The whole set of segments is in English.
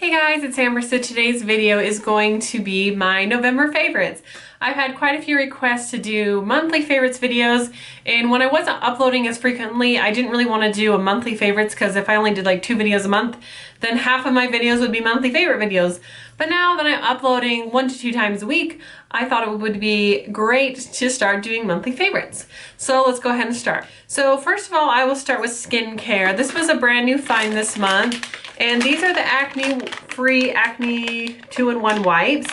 Hey guys, it's Amber. So today's video is going to be my November favorites. I've had quite a few requests to do monthly favorites videos, and when I wasn't uploading as frequently, I didn't really want to do a monthly favorites because if I only did like 2 videos a month, then half of my videos would be monthly favorite videos. But now that I'm uploading 1 to 2 times a week, I thought it would be great to start doing monthly favorites. So let's go ahead and start. So first of all, I will start with skincare. This was a brand new find this month. And these are the acne-free Acne 2-in-1 wipes.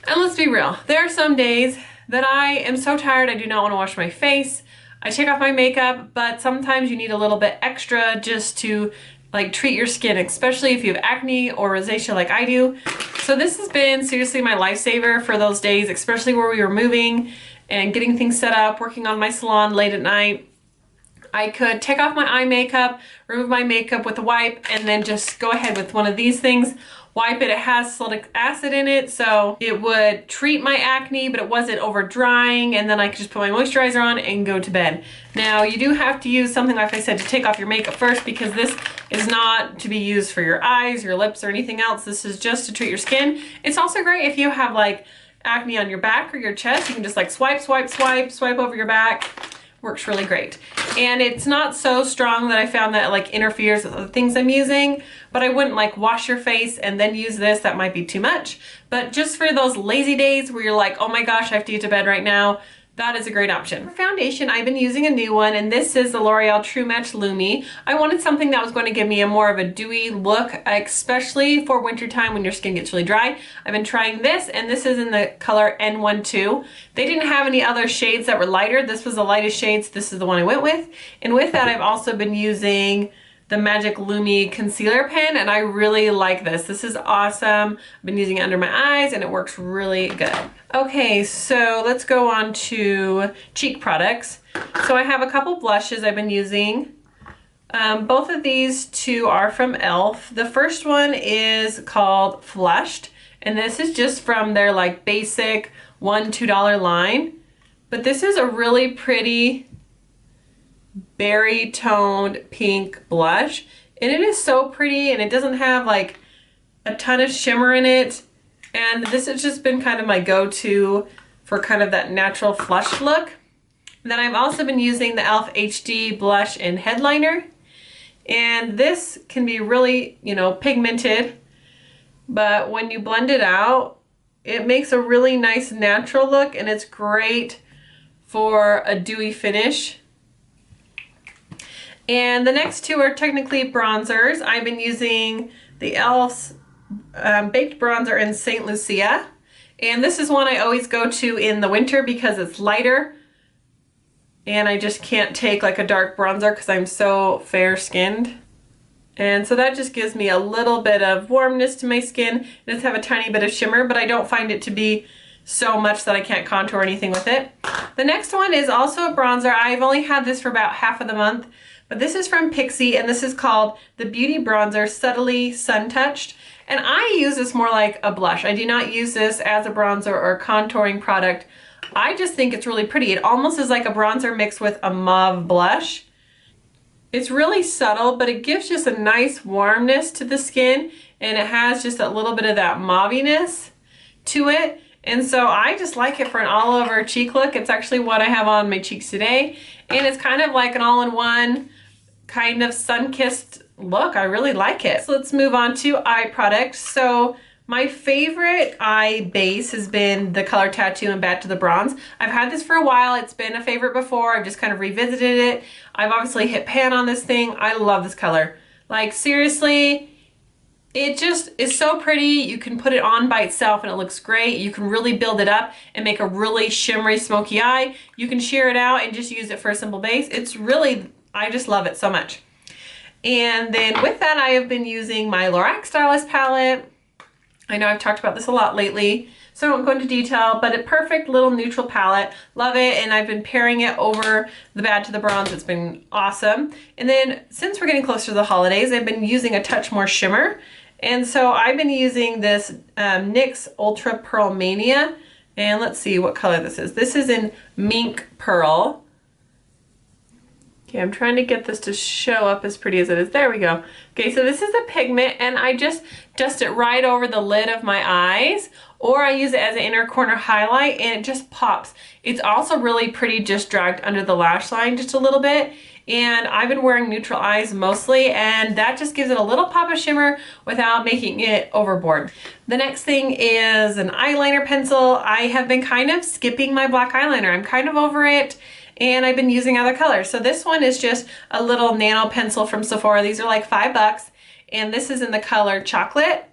And let's be real, there are some days that I am so tired I do not want to wash my face. I take off my makeup, but sometimes you need a little bit extra just to like treat your skin, especially if you have acne or rosacea like I do. So this has been seriously my lifesaver for those days, especially where we were moving and getting things set up, working on my salon late at night. I could take off my eye makeup, remove my makeup with a wipe, and then just go ahead with one of these things. Wipe it. It has salicylic acid in it, so it would treat my acne, but it wasn't over drying, and then I could just put my moisturizer on and go to bed. Now, you do have to use something, like I said, to take off your makeup first, because this is not to be used for your eyes, your lips, or anything else. This is just to treat your skin. It's also great if you have like acne on your back or your chest. You can just like swipe, swipe, swipe, swipe over your back. Works really great. And it's not so strong that I found that it like interferes with other things I'm using, but I wouldn't like wash your face and then use this. That might be too much. But just for those lazy days where you're like, oh my gosh, I have to get to bed right now, that is a great option. For foundation, I've been using a new one, and this is the L'Oreal True Match Lumi. I wanted something that was going to give me a more of a dewy look, especially for wintertime when your skin gets really dry. I've been trying this, and this is in the color N12. They didn't have any other shades that were lighter. This was the lightest shades. This is the one I went with. And with that, I've also been using the Magic Lumi concealer pen, and I really like this. This is awesome. I've been using it under my eyes, and it works really good. Okay, so let's go on to cheek products. So I have a couple blushes I've been using. Both of these two are from e.l.f. The first one is called Flushed, and this is just from their like basic $1-2 line. But this is a really pretty berry toned pink blush, and it is so pretty, and it doesn't have like a ton of shimmer in it. And this has just been kind of my go-to for kind of that natural flush look. And then I've also been using the e.l.f. HD blush and headliner. And this can be really, you know, pigmented, but when you blend it out, it makes a really nice natural look, and it's great for a dewy finish. And the next two are technically bronzers. I've been using the e.l.f.'s Baked Bronzer in St. Lucia. And this is one I always go to in the winter because it's lighter. And I just can't take like a dark bronzer because I'm so fair skinned. And so that just gives me a little bit of warmness to my skin. It does have a tiny bit of shimmer, but I don't find it to be so much that I can't contour anything with it. The next one is also a bronzer. I've only had this for about half of the month, but this is from IPSY, and this is called the Beauty Bronzer Subtly Sun Touched. And I use this more like a blush. I do not use this as a bronzer or a contouring product. I just think it's really pretty. It almost is like a bronzer mixed with a mauve blush. It's really subtle, but it gives just a nice warmness to the skin, and it has just a little bit of that mauviness to it. And so I just like it for an all-over cheek look. It's actually what I have on my cheeks today. And it's kind of like an all-in-one kind of sun-kissed look. I really like it. So let's move on to eye products. So my favorite eye base has been the Color Tattoo and Back to the Bronze. I've had this for a while. It's been a favorite before. I've just kind of revisited it. I've obviously hit pan on this thing. I love this color. Like seriously, it just is so pretty. You can put it on by itself and it looks great. You can really build it up and make a really shimmery, smoky eye. You can sheer it out and just use it for a simple base. It's really, I just love it so much. And then with that, I have been using my Lorac Stylist palette. I know I've talked about this a lot lately, so I won't go into detail, but a perfect little neutral palette. Love it, and I've been pairing it over the Bad to the Bronze. It's been awesome. And then since we're getting closer to the holidays, I've been using a touch more shimmer. And so I've been using this NYX Ultra Pearl Mania. And let's see what color this is. This is in Mink Pearl. Okay, I'm trying to get this to show up as pretty as it is. There we go. Okay, so this is the pigment, and I just dust it right over the lid of my eyes, or I use it as an inner corner highlight, and it just pops. It's also really pretty just dragged under the lash line just a little bit, and I've been wearing neutral eyes mostly, and that just gives it a little pop of shimmer without making it overboard. The next thing is an eyeliner pencil. I have been kind of skipping my black eyeliner. I'm kind of over it, and I've been using other colors. So this one is just a little nano pencil from Sephora. These are like $5, and this is in the color chocolate.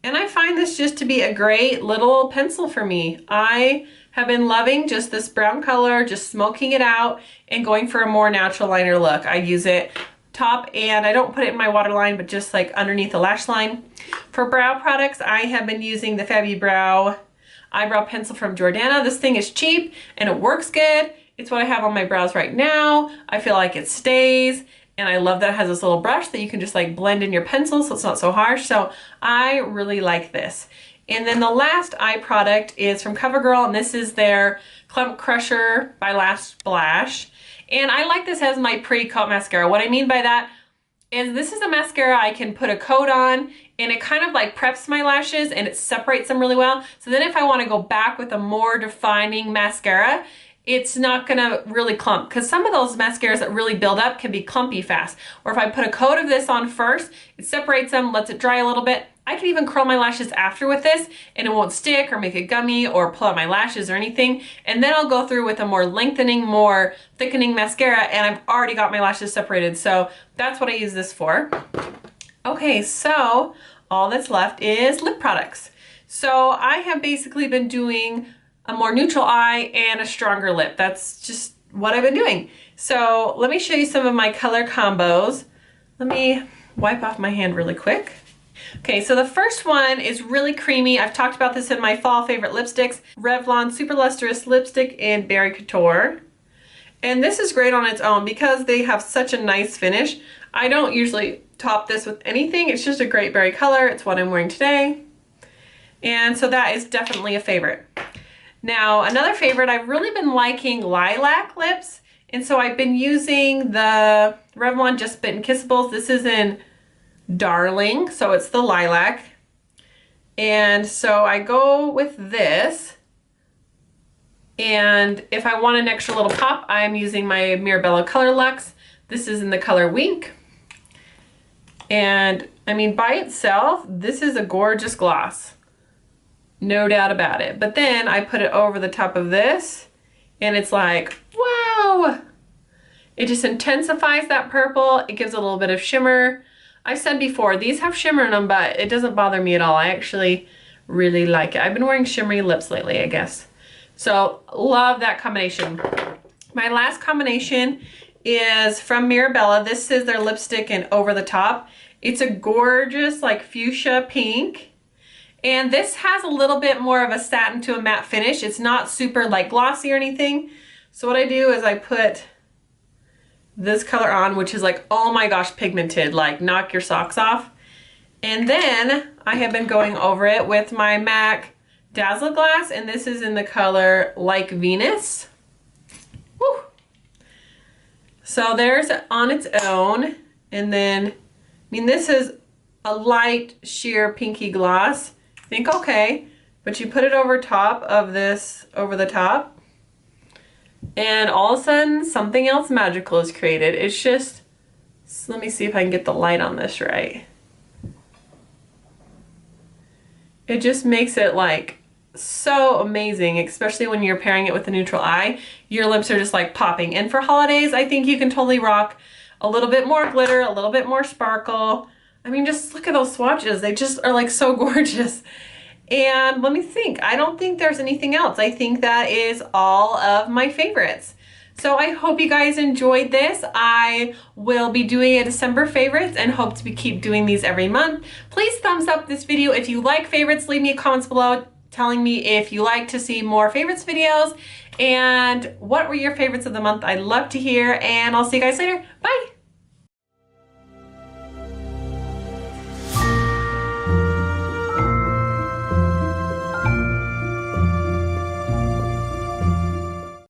And I find this just to be a great little pencil for me. I have been loving just this brown color, just smoking it out and going for a more natural liner look. I use it top, and I don't put it in my waterline, but just like underneath the lash line. For brow products, I have been using the Fabby Brow eyebrow pencil from Jordana. This thing is cheap and it works good. It's what I have on my brows right now. I feel like it stays, and I love that it has this little brush that you can just like blend in your pencil so it's not so harsh. So I really like this. And then the last eye product is from CoverGirl, and this is their Clump Crusher by Lash Splash. And I like this as my pre-coat mascara. What I mean by that is this is a mascara I can put a coat on, and it kind of like preps my lashes and it separates them really well. So then if I want to go back with a more defining mascara, it's not gonna really clump, because some of those mascaras that really build up can be clumpy fast. Or if I put a coat of this on first, it separates them, lets it dry a little bit. I can even curl my lashes after with this, and it won't stick or make it gummy or pull out my lashes or anything. And then I'll go through with a more lengthening, more thickening mascara, and I've already got my lashes separated. So that's what I use this for. Okay, so all that's left is lip products. So I have basically been doing a more neutral eye and a stronger lip. That's just what I've been doing. So let me show you some of my color combos. Let me wipe off my hand really quick. Okay, so the first one is really creamy. I've talked about this in my fall favorite lipsticks, Revlon Super Lustrous Lipstick in Berry Couture. And this is great on its own because they have such a nice finish. I don't usually top this with anything. It's just a great berry color. It's what I'm wearing today. And so that is definitely a favorite. Now, another favorite, I've really been liking lilac lips, and so I've been using the Revlon Just Bitten Kissables. This is in Darling, so it's the lilac. And so I go with this, and if I want an extra little pop, I'm using my Mirabella Color Luxe. This is in the color Wink. And I mean, by itself, this is a gorgeous gloss. No doubt about it. But then I put it over the top of this, and it's like, wow! It just intensifies that purple. It gives a little bit of shimmer. I've said before, these have shimmer in them, but it doesn't bother me at all. I actually really like it. I've been wearing shimmery lips lately, I guess. So, love that combination. My last combination is from Mirabella. This is their lipstick in Over the Top. It's a gorgeous, like, fuchsia pink. And this has a little bit more of a satin to a matte finish. It's not super like glossy or anything. So what I do is I put this color on, which is like, oh my gosh, pigmented, like knock your socks off. And then I have been going over it with my MAC Dazzle Glass, and this is in the color Like Venus. Woo. So there's on its own. And then, I mean, this is a light sheer pinky gloss. Think okay, but you put it over top of this Over the Top, and all of a sudden something else magical is created. It's just, let me see if I can get the light on this right. It just makes it like so amazing, especially when you're pairing it with a neutral eye. Your lips are just like popping. And for holidays, I think you can totally rock a little bit more glitter, a little bit more sparkle. I mean, just look at those swatches. They just are like so gorgeous. And let me think. I don't think there's anything else. I think that is all of my favorites. So I hope you guys enjoyed this. I will be doing a December favorites and hope to keep doing these every month. Please thumbs up this video if you like favorites. Leave me comments below telling me if you like to see more favorites videos and what were your favorites of the month. I'd love to hear, and I'll see you guys later. Bye.